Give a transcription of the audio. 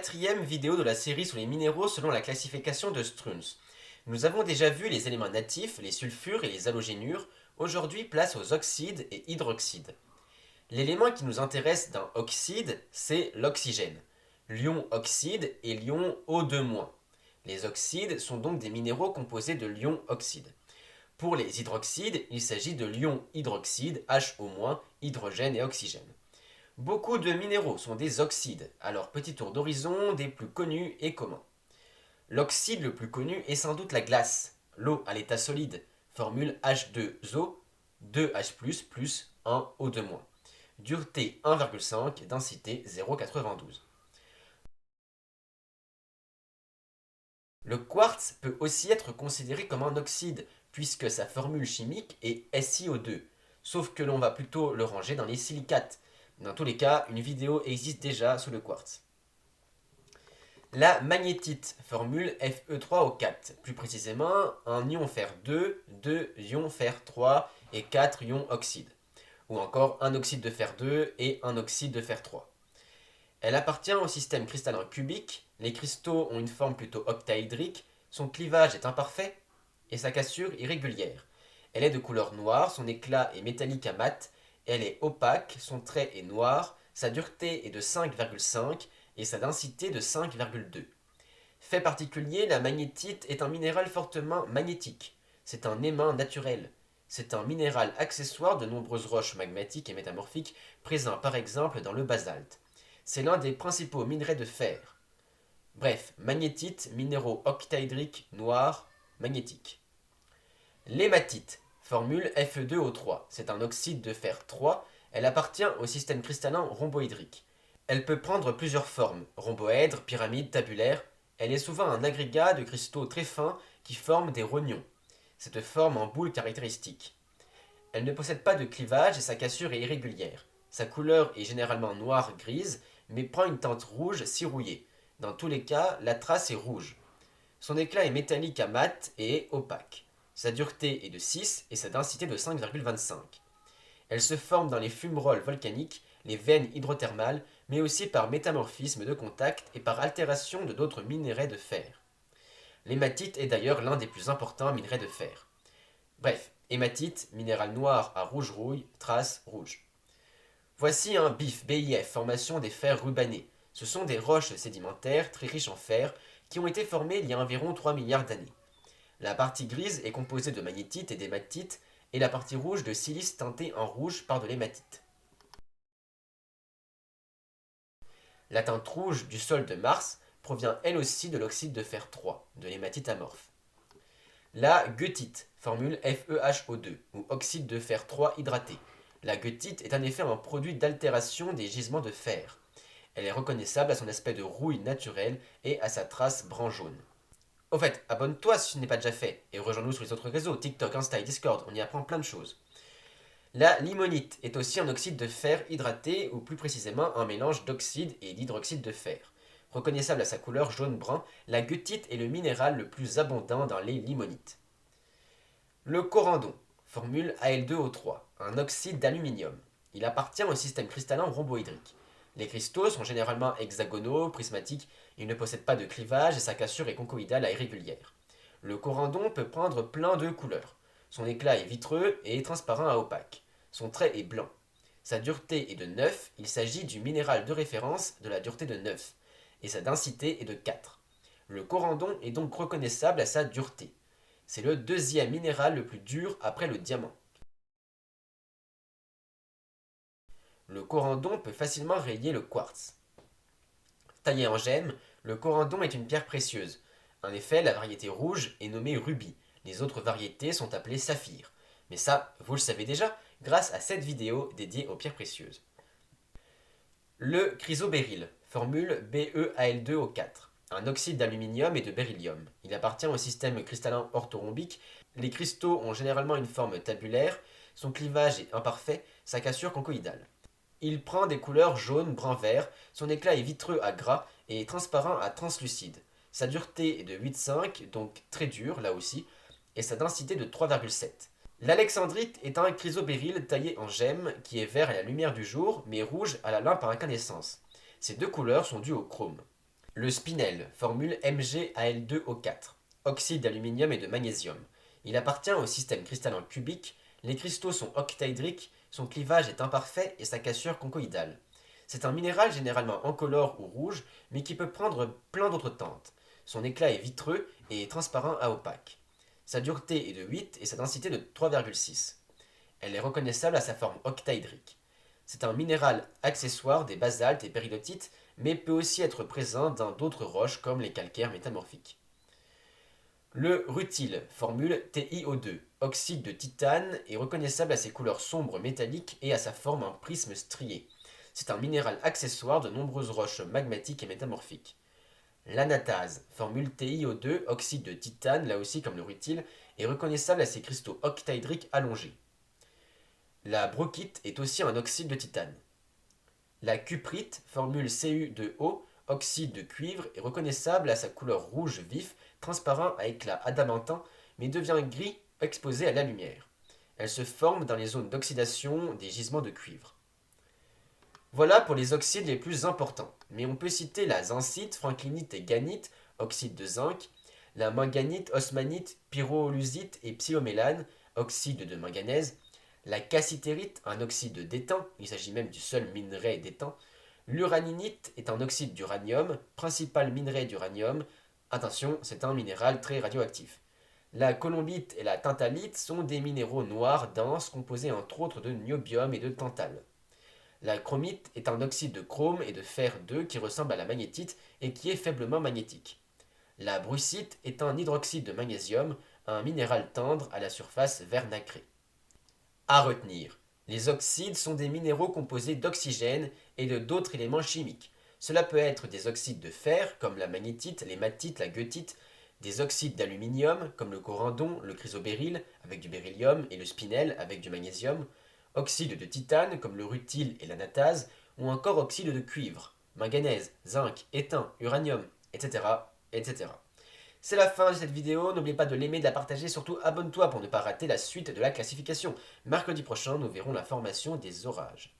4e vidéo de la série sur les minéraux selon la classification de Strunz. Nous avons déjà vu les éléments natifs, les sulfures et les halogénures. Aujourd'hui, place aux oxydes et hydroxydes. L'élément qui nous intéresse d'un oxyde, c'est l'oxygène. L'ion oxyde et l'ion O2-. Les oxydes sont donc des minéraux composés de l'ion oxyde. Pour les hydroxydes, il s'agit de l'ion hydroxyde, HO-, hydrogène et oxygène. Beaucoup de minéraux sont des oxydes, alors petit tour d'horizon des plus connus et communs. L'oxyde le plus connu est sans doute la glace, l'eau à l'état solide, formule H2O, 2H+, plus 1O2-. Dureté 1,5, densité 0,92. Le quartz peut aussi être considéré comme un oxyde, puisque sa formule chimique est SiO2, sauf que l'on va plutôt le ranger dans les silicates. Dans tous les cas, une vidéo existe déjà sur le quartz. La magnétite, formule Fe3O4, plus précisément un ion fer 2, 2 ions fer 3 et 4 ions oxyde, ou encore un oxyde de fer 2 et un oxyde de fer 3. Elle appartient au système cristallin cubique, les cristaux ont une forme plutôt octaédrique, son clivage est imparfait et sa cassure irrégulière. Elle est de couleur noire, son éclat est métallique à mat, elle est opaque, son trait est noir, sa dureté est de 5,5 et sa densité de 5,2. Fait particulier, la magnétite est un minéral fortement magnétique. C'est un aimant naturel. C'est un minéral accessoire de nombreuses roches magmatiques et métamorphiques présents par exemple dans le basalte. C'est l'un des principaux minerais de fer. Bref, magnétite, minéraux octaédriques, noirs, magnétiques. L'hématite, formule Fe2O3, c'est un oxyde de fer 3, elle appartient au système cristallin rhomboédrique. Elle peut prendre plusieurs formes, rhomboèdre, pyramide, tabulaire. Elle est souvent un agrégat de cristaux très fins qui forment des rognons. Cette forme en boule caractéristique. Elle ne possède pas de clivage et sa cassure est irrégulière. Sa couleur est généralement noire-grise, mais prend une teinte rouge cirouillée. Dans tous les cas, la trace est rouge. Son éclat est métallique à mat et est opaque. Sa dureté est de 6 et sa densité de 5,25. Elle se forme dans les fumerolles volcaniques, les veines hydrothermales, mais aussi par métamorphisme de contact et par altération de d'autres minerais de fer. L'hématite est d'ailleurs l'un des plus importants minerais de fer. Bref, hématite, minéral noir à rouge-rouille, trace rouge. Voici un BIF, formation des fers rubanés. Ce sont des roches sédimentaires très riches en fer qui ont été formées il y a environ 3 milliards d'années. La partie grise est composée de magnétite et d'hématite, et la partie rouge de silice teintée en rouge par de l'hématite. La teinte rouge du sol de Mars provient elle aussi de l'oxyde de fer 3, de l'hématite amorphe. La goethite, formule FeHO2, ou oxyde de fer 3 hydraté. La goethite est en effet un produit d'altération des gisements de fer. Elle est reconnaissable à son aspect de rouille naturelle et à sa trace brun jaune. Au fait, abonne-toi si ce n'est pas déjà fait, et rejoins-nous sur les autres réseaux, TikTok, Insta et Discord, on y apprend plein de choses. La limonite est aussi un oxyde de fer hydraté, ou plus précisément un mélange d'oxyde et d'hydroxyde de fer. Reconnaissable à sa couleur jaune-brun, la goethite est le minéral le plus abondant dans les limonites. Le corindon, formule Al2O3, un oxyde d'aluminium. Il appartient au système cristallin rhomboédrique. Les cristaux sont généralement hexagonaux, prismatiques, il ne possède pas de clivage et sa cassure est conchoïdale à irrégulière. Le corindon peut prendre plein de couleurs. Son éclat est vitreux et transparent à opaque. Son trait est blanc. Sa dureté est de 9, il s'agit du minéral de référence de la dureté de 9, et sa densité est de 4. Le corindon est donc reconnaissable à sa dureté. C'est le deuxième minéral le plus dur après le diamant. Le corindon peut facilement rayer le quartz. Taillé en gemmes, le corindon est une pierre précieuse. En effet, la variété rouge est nommée rubis. Les autres variétés sont appelées saphirs. Mais ça, vous le savez déjà, grâce à cette vidéo dédiée aux pierres précieuses. Le chrysobéryl, formule BeAl2O4, un oxyde d'aluminium et de beryllium. Il appartient au système cristallin orthorhombique. Les cristaux ont généralement une forme tabulaire, son clivage est imparfait, sa cassure conchoïdale. Il prend des couleurs jaune, brun, vert, son éclat est vitreux à gras et transparent à translucide. Sa dureté est de 8,5, donc très dure là aussi, et sa densité de 3,7. L'alexandrite est un chrysobéryl taillé en gemme qui est vert à la lumière du jour mais rouge à la lampe à incandescence. Ces deux couleurs sont dues au chrome. Le spinel, formule MgAl2O4, oxyde d'aluminium et de magnésium. Il appartient au système cristallin cubique, les cristaux sont octaédriques, son clivage est imparfait et sa cassure conchoïdale. C'est un minéral généralement incolore ou rouge, mais qui peut prendre plein d'autres teintes. Son éclat est vitreux et transparent à opaque. Sa dureté est de 8 et sa densité de 3,6. Elle est reconnaissable à sa forme octaédrique. C'est un minéral accessoire des basaltes et péridotites, mais peut aussi être présent dans d'autres roches comme les calcaires métamorphiques. Le rutile, formule TiO2, oxyde de titane, est reconnaissable à ses couleurs sombres métalliques et à sa forme en prisme strié. C'est un minéral accessoire de nombreuses roches magmatiques et métamorphiques. L'anatase, formule TiO2, oxyde de titane, là aussi comme le rutile, est reconnaissable à ses cristaux octaédriques allongés. La brochite est aussi un oxyde de titane. La cuprite, formule Cu2O, oxyde de cuivre, est reconnaissable à sa couleur rouge vif, transparent à éclat adamantin, mais devient gris exposé à la lumière. Elle se forme dans les zones d'oxydation des gisements de cuivre. Voilà pour les oxydes les plus importants, mais on peut citer la zincite, franklinite et gannite, oxyde de zinc, la manganite, osmanite, pyrolusite et psyllomélane, oxyde de manganèse, la cassitérite, un oxyde d'étain, il s'agit même du seul minerai d'étain, l'uraninite est un oxyde d'uranium, principal minerai d'uranium, attention, c'est un minéral très radioactif. La colombite et la tantalite sont des minéraux noirs denses composés entre autres de niobium et de tantale. La chromite est un oxyde de chrome et de fer 2 qui ressemble à la magnétite et qui est faiblement magnétique. La brucite est un hydroxyde de magnésium, un minéral tendre à la surface vert nacré. À retenir, les oxydes sont des minéraux composés d'oxygène et de d'autres éléments chimiques. Cela peut être des oxydes de fer, comme la magnétite, l'hématite, la goethite, des oxydes d'aluminium, comme le corindon, le chrysobéryl, avec du beryllium, et le spinel, avec du magnésium, oxydes de titane, comme le rutile et l'anatase, ou encore oxydes de cuivre, manganèse, zinc, étain, uranium, etc., etc. C'est la fin de cette vidéo, n'oublie pas de l'aimer, de la partager, surtout abonne-toi pour ne pas rater la suite de la classification. Mercredi prochain, nous verrons la formation des orages.